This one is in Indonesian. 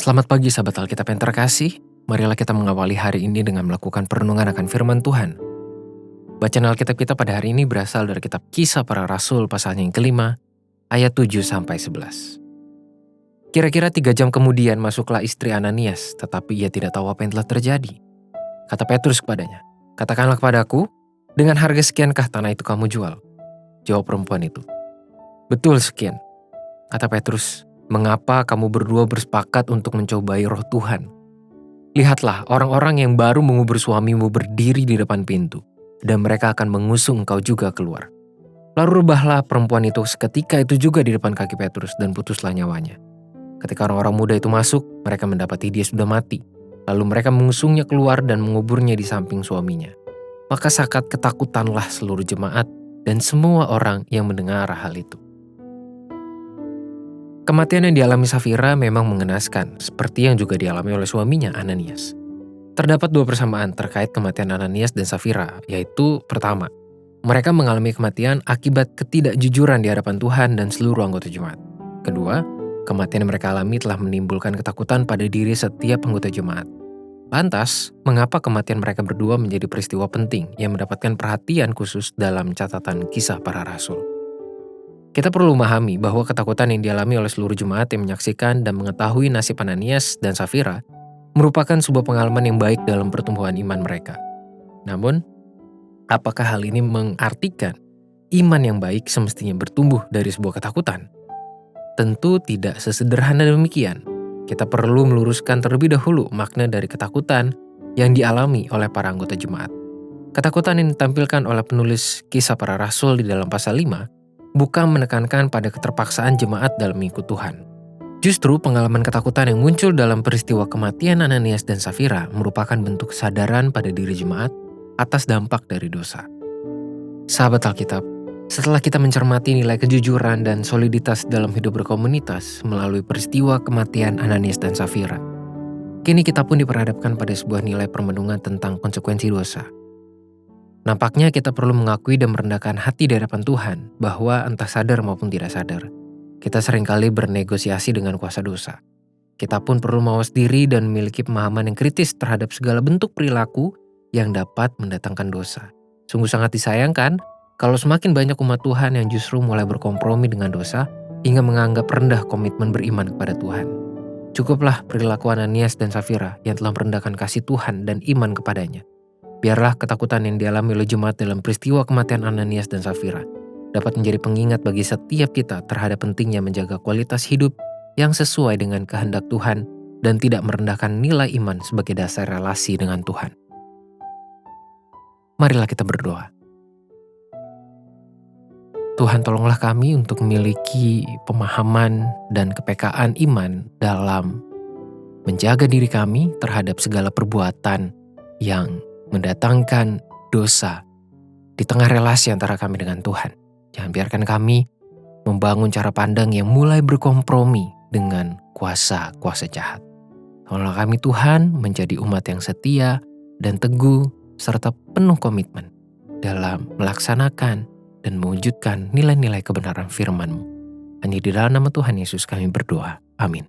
Selamat pagi sahabat Alkitab yang terkasih. Marilah kita mengawali hari ini dengan melakukan perenungan akan firman Tuhan. Bacaan Alkitab kita pada hari ini berasal dari kitab Kisah Para Rasul pasalnya yang kelima, ayat 7-11. Kira-kira 3 jam kemudian masuklah istri Ananias, tetapi ia tidak tahu apa yang telah terjadi. Kata Petrus kepadanya, "Katakanlah kepadaku, dengan harga sekiankah tanah itu kamu jual?" Jawab perempuan itu, "Betul sekian." Kata Petrus, "Mengapa kamu berdua bersepakat untuk mencobai roh Tuhan? Lihatlah, orang-orang yang baru mengubur suamimu berdiri di depan pintu, dan mereka akan mengusung engkau juga keluar." Lalu rebahlah perempuan itu seketika itu juga di depan kaki Petrus, dan putuslah nyawanya. Ketika orang-orang muda itu masuk, mereka mendapati dia sudah mati. Lalu mereka mengusungnya keluar dan menguburnya di samping suaminya. Maka sangat ketakutanlah seluruh jemaat dan semua orang yang mendengar hal itu. Kematian yang dialami Safira memang mengenaskan, seperti yang juga dialami oleh suaminya, Ananias. Terdapat 2 persamaan terkait kematian Ananias dan Safira, yaitu pertama, mereka mengalami kematian akibat ketidakjujuran di hadapan Tuhan dan seluruh anggota jemaat. Kedua, kematian yang mereka alami telah menimbulkan ketakutan pada diri setiap anggota jemaat. Lantas, mengapa kematian mereka berdua menjadi peristiwa penting yang mendapatkan perhatian khusus dalam catatan Kisah Para Rasul? Kita perlu memahami bahwa ketakutan yang dialami oleh seluruh jemaat yang menyaksikan dan mengetahui nasib Ananias dan Safira merupakan sebuah pengalaman yang baik dalam pertumbuhan iman mereka. Namun, apakah hal ini mengartikan iman yang baik semestinya bertumbuh dari sebuah ketakutan? Tentu tidak sesederhana demikian. Kita perlu meluruskan terlebih dahulu makna dari ketakutan yang dialami oleh para anggota jemaat. Ketakutan yang ditampilkan oleh penulis Kisah Para Rasul di dalam pasal 5 bukan menekankan pada keterpaksaan jemaat dalam mengikut Tuhan. Justru pengalaman ketakutan yang muncul dalam peristiwa kematian Ananias dan Safira merupakan bentuk kesadaran pada diri jemaat atas dampak dari dosa. Sahabat Alkitab, setelah kita mencermati nilai kejujuran dan soliditas dalam hidup berkomunitas melalui peristiwa kematian Ananias dan Safira, kini kita pun diperhadapkan pada sebuah nilai permenungan tentang konsekuensi dosa. Nampaknya kita perlu mengakui dan merendahkan hati di hadapan Tuhan bahwa entah sadar maupun tidak sadar, kita seringkali bernegosiasi dengan kuasa dosa. Kita pun perlu mawas diri dan memiliki pemahaman yang kritis terhadap segala bentuk perilaku yang dapat mendatangkan dosa. Sungguh sangat disayangkan kalau semakin banyak umat Tuhan yang justru mulai berkompromi dengan dosa hingga menganggap rendah komitmen beriman kepada Tuhan. Cukuplah perilaku Ananias dan Safira yang telah merendahkan kasih Tuhan dan iman kepadanya. Biarlah ketakutan yang dialami oleh jemaat dalam peristiwa kematian Ananias dan Safira dapat menjadi pengingat bagi setiap kita terhadap pentingnya menjaga kualitas hidup yang sesuai dengan kehendak Tuhan dan tidak merendahkan nilai iman sebagai dasar relasi dengan Tuhan. Marilah kita berdoa. Tuhan, tolonglah kami untuk memiliki pemahaman dan kepekaan iman dalam menjaga diri kami terhadap segala perbuatan yang mendatangkan dosa di tengah relasi antara kami dengan Tuhan. Jangan biarkan kami membangun cara pandang yang mulai berkompromi dengan kuasa-kuasa jahat. Tolonglah kami Tuhan menjadi umat yang setia dan teguh serta penuh komitmen dalam melaksanakan dan mewujudkan nilai-nilai kebenaran firman-Mu. Hanya di dalam nama Tuhan Yesus kami berdoa. Amin.